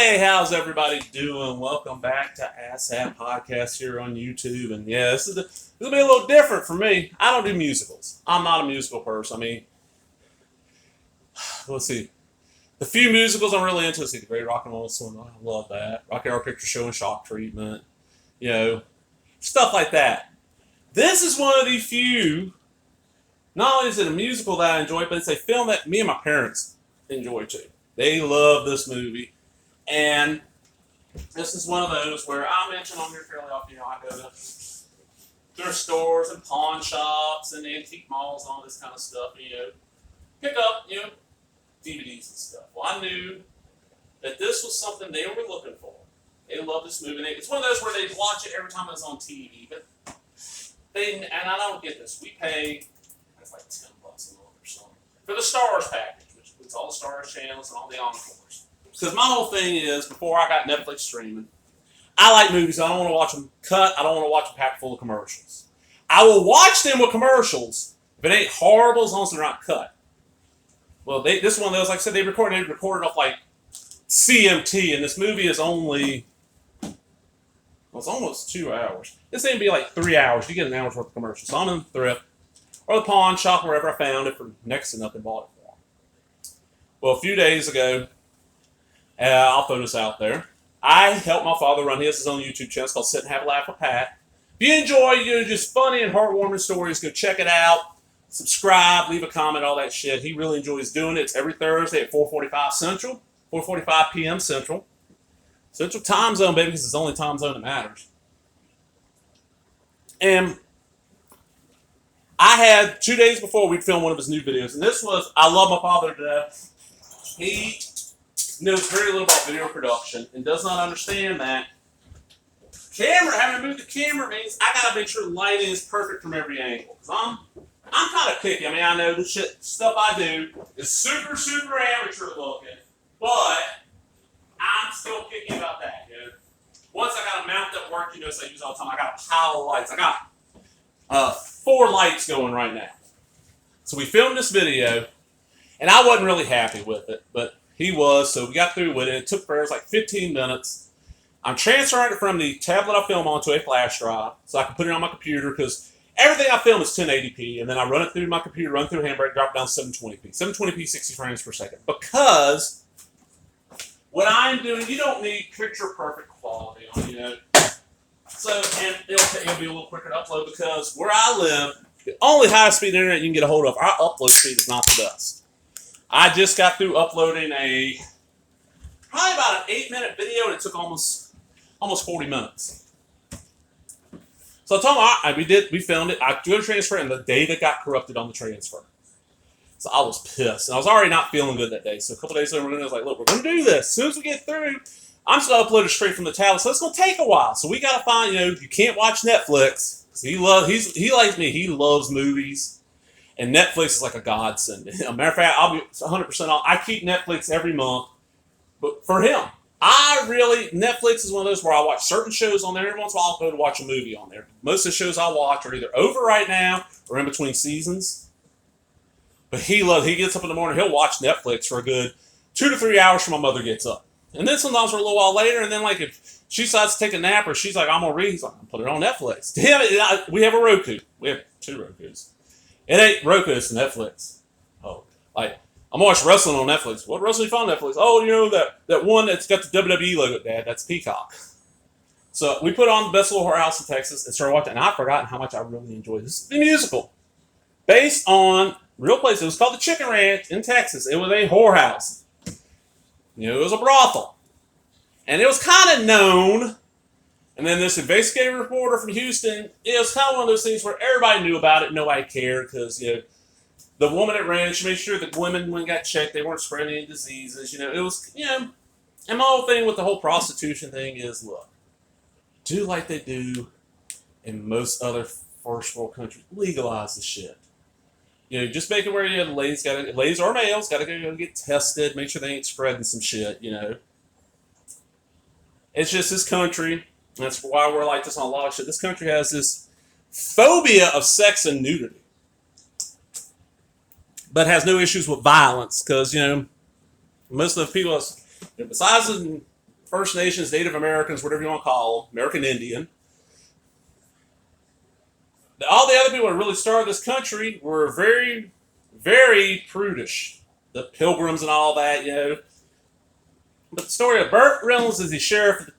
Hey, how's everybody doing? Welcome back to ASAP Podcast here on YouTube. And yeah, this will be a little different for me. I don't do musicals. I'm not a musical person. I mean, let's see. The few musicals I'm really into, see, The Great Rock and Roll Swim. I love that. Rocky Horror Picture Show and Shock Treatment. You know, stuff like that. This is one of the few, not only is it a musical that I enjoy, but it's a film that me and my parents enjoy too. They love this movie. And this is one of those where I mention on here fairly often, I go to thrift stores and pawn shops and antique malls and all this kind of stuff, pick up, DVDs and stuff. Well, I knew that this was something they were looking for. They love this movie. It's one of those where they'd watch it every time it was on TV. But and I don't get this. We pay, it's like $10 a month or something, for the Stars package, which includes all the Stars channels and all the Encores. Because my whole thing is, before I got Netflix streaming, I like movies. I don't want to watch them cut. I don't want to watch them packed full of commercials. I will watch them with commercials if it ain't horrible as long as they're not cut. Well, this one of those, like I said, they recorded off like CMT, and this movie is only, it's almost 2 hours. This ain't be like 3 hours. You get an hour's worth of commercials. So I'm in the thrift or the pawn shop, wherever I found it for next to nothing, bought it for them. Well, a few days ago, I'll throw this out there. I helped my father run his own YouTube channel. It's called Sit and Have a Laugh with Pat. If you enjoy, just funny and heartwarming stories, go check it out. Subscribe, leave a comment, all that shit. He really enjoys doing it. It's every Thursday at 4:45 Central, 4:45 p.m. Central. Central time zone, baby, because it's the only time zone that matters. And I had 2 days before we'd film one of his new videos, and this was, I love my father to death. He knows very little about video production and does not understand that having to move the camera means I gotta make sure the lighting is perfect from every angle. Because I'm kind of picky. I mean, I know the stuff I do is super, super amateur looking, but I'm still picky about that, Once I got a mount that work, I use all the time, I got a pile of lights. I got 4 lights going right now. So we filmed this video, and I wasn't really happy with it, but he was, so we got through with it. It took for us like 15 minutes. I'm transferring it from the tablet I film onto a flash drive so I can put it on my computer, because everything I film is 1080p, and then I run it through my computer, run through Handbrake, drop it down to 720p. 720p, 60 frames per second. Because what I'm doing, you don't need picture perfect quality on So, and it'll be a little quicker to upload, because where I live, the only high speed internet you can get a hold of, our upload speed is not the best. I just got through uploading probably about an 8-minute video, and it took almost 40 minutes. So I told him, all right, we filmed it. I do a transfer, and the data got corrupted on the transfer. So I was pissed, and I was already not feeling good that day. So a couple days later, I was like, look, we're going to do this. As soon as we get through, I'm just going to upload it straight from the tablet, so it's going to take a while. So we got to find, you can't watch Netflix. He likes me. He loves movies. And Netflix is like a godsend. As a matter of fact, I'll be 100% on. I keep Netflix every month. But for him, Netflix is one of those where I watch certain shows on there. Every once in a while, I'll go to watch a movie on there. Most of the shows I watch are either over right now or in between seasons. But he gets up in the morning, he'll watch Netflix for a good 2 to 3 hours from my mother gets up. And then sometimes for a little while later, and then like if she decides to take a nap or she's like, I'm going to read, he's like, I'll put it on Netflix. To him, we have a Roku. We have 2 Rokus. It ain't Roku, it's Netflix. Oh, like, I'm gonna watch wrestling on Netflix. What wrestling you find on Netflix? Oh, that one that's got the WWE logo, Dad. That's Peacock. So we put on the best little whorehouse in Texas and started watching, and I've forgotten how much I really enjoyed this. The musical, based on real place. It was called the Chicken Ranch in Texas. It was a whorehouse. It was a brothel, and it was kind of known. And then this investigative reporter from Houston, it was kind of one of those things where everybody knew about it, nobody cared, because the woman that ran it, she made sure that women, when got checked, they weren't spreading any diseases. It was, and my whole thing with the whole prostitution thing is, look, do like they do in most other first world countries. Legalize the shit. Just make it where the ladies or males got to go get tested, make sure they ain't spreading some shit. It's just this country. That's why we're like this on a lot of shit. This country has this phobia of sex and nudity, but has no issues with violence, because most of the people, besides First Nations, Native Americans, whatever you want to call them, American Indian. All the other people that really started this country were very, very prudish. The Pilgrims and all that, But the story of Burt Reynolds is the sheriff,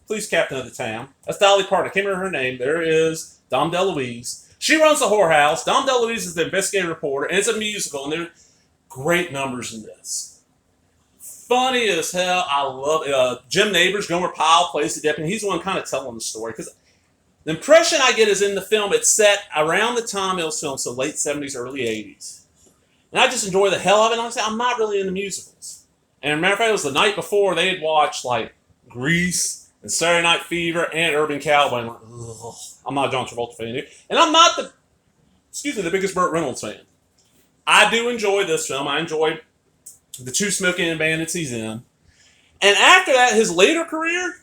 police captain of the town. That's Dolly Parton. I can't remember her name. There is Dom DeLuise. She runs the whorehouse. Dom DeLuise is the investigative reporter, and it's a musical, and there are great numbers in this. Funny as hell. I love it. Jim Nabors, Gomer Pyle, plays the deputy. He's the one kind of telling the story, because the impression I get is in the film, it's set around the time it was filmed, so late 70s, early 80s. And I just enjoy the hell of it. Honestly, I'm not really into musicals. And matter of fact, it was the night before they had watched like Grease and Saturday Night Fever and Urban Cowboy. I'm like, ugh, I'm not a John Travolta fan either. And I'm not the biggest Burt Reynolds fan. I do enjoy this film. I enjoy the two Smoking and Bandits he's in. And after that, his later career,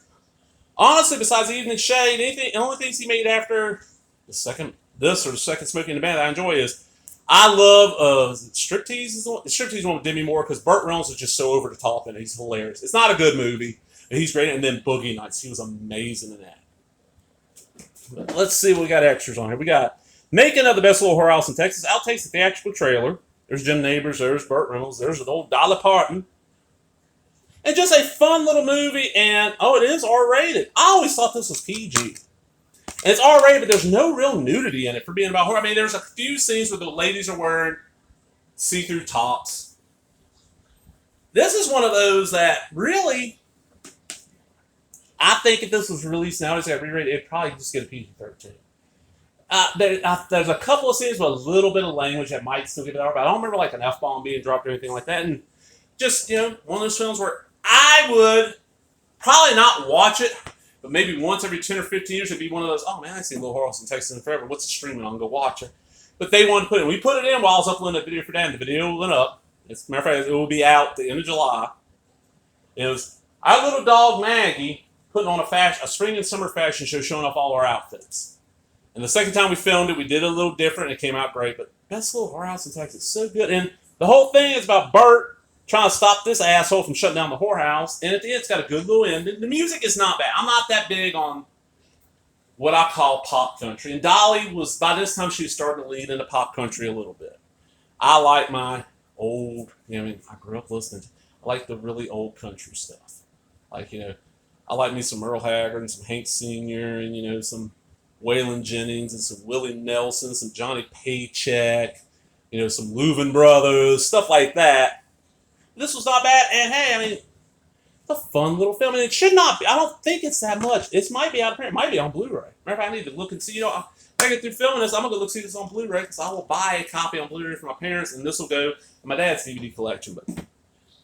honestly, besides Evening Shade, the only things he made after the second Smoking and the Bandit I enjoy is I love Striptease. The Striptease one with Demi Moore, because Burt Reynolds is just so over the top and he's hilarious. It's not a good movie, but he's great. And then Boogie Nights, he was amazing in that. But let's see what we got extras on here. We got Making of the Best Little Whorehouse in Texas. Outtakes the theatrical trailer. There's Jim Nabors. There's Burt Reynolds. There's an old Dolly Parton. And just a fun little movie. And, it is R-rated. I always thought this was PG. And it's R-rated, but there's no real nudity in it for being about horror. I mean, there's a few scenes where the ladies are wearing see-through tops. This is one of those that really, I think if this was released nowadays, got re-rated, it'd probably just get a PG-13. There's a couple of scenes with a little bit of language that might still get it R, but I don't remember like an F-bomb being dropped or anything like that. And just, one of those films where I would probably not watch it, but maybe once every 10 or 15 years, it'd be one of those, oh man, I seen Little Whorehouse in Texas in forever. What's the streaming on? Go watch it. But they wanted to put it in. We put it in while I was uploading a video for Dan. The video went up. As a matter of fact, it will be out at the end of July. It was our little dog Maggie putting on a spring and summer fashion show showing off all our outfits. And the second time we filmed it, we did it a little different. And it came out great. But Best Little Whorehouse in Texas, so good. And the whole thing is about Burt trying to stop this asshole from shutting down the whorehouse. And at the end, it's got a good little end. And the music is not bad. I'm not that big on what I call pop country. And Dolly was, by this time, she was starting to lean into pop country a little bit. I like my old, I grew up listening to, I like the really old country stuff. Like, I like me some Earl Haggard and some Hank Sr. and, some Waylon Jennings and some Willie Nelson, some Johnny Paycheck, some Louvin Brothers, stuff like that. This was not bad, and hey, it's a fun little film, and it should not be. I don't think it's that much. It might be out of print. It might be on Blu-ray. Matter of fact, I need to look and see. If I get through filming this, I'm going to look see this on Blu-ray, because I will buy a copy on Blu-ray for my parents, and this will go in my dad's DVD collection. But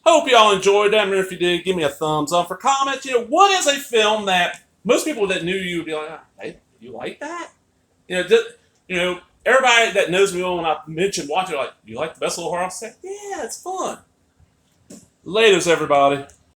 hope y'all enjoyed that. If you did, give me a thumbs up. For comments, what is a film that most people that knew you would be like, hey, you like that? Everybody that knows me when I mentioned watching, like, you like the Best Little Whorehouse? Yeah, it's fun. Laters, everybody.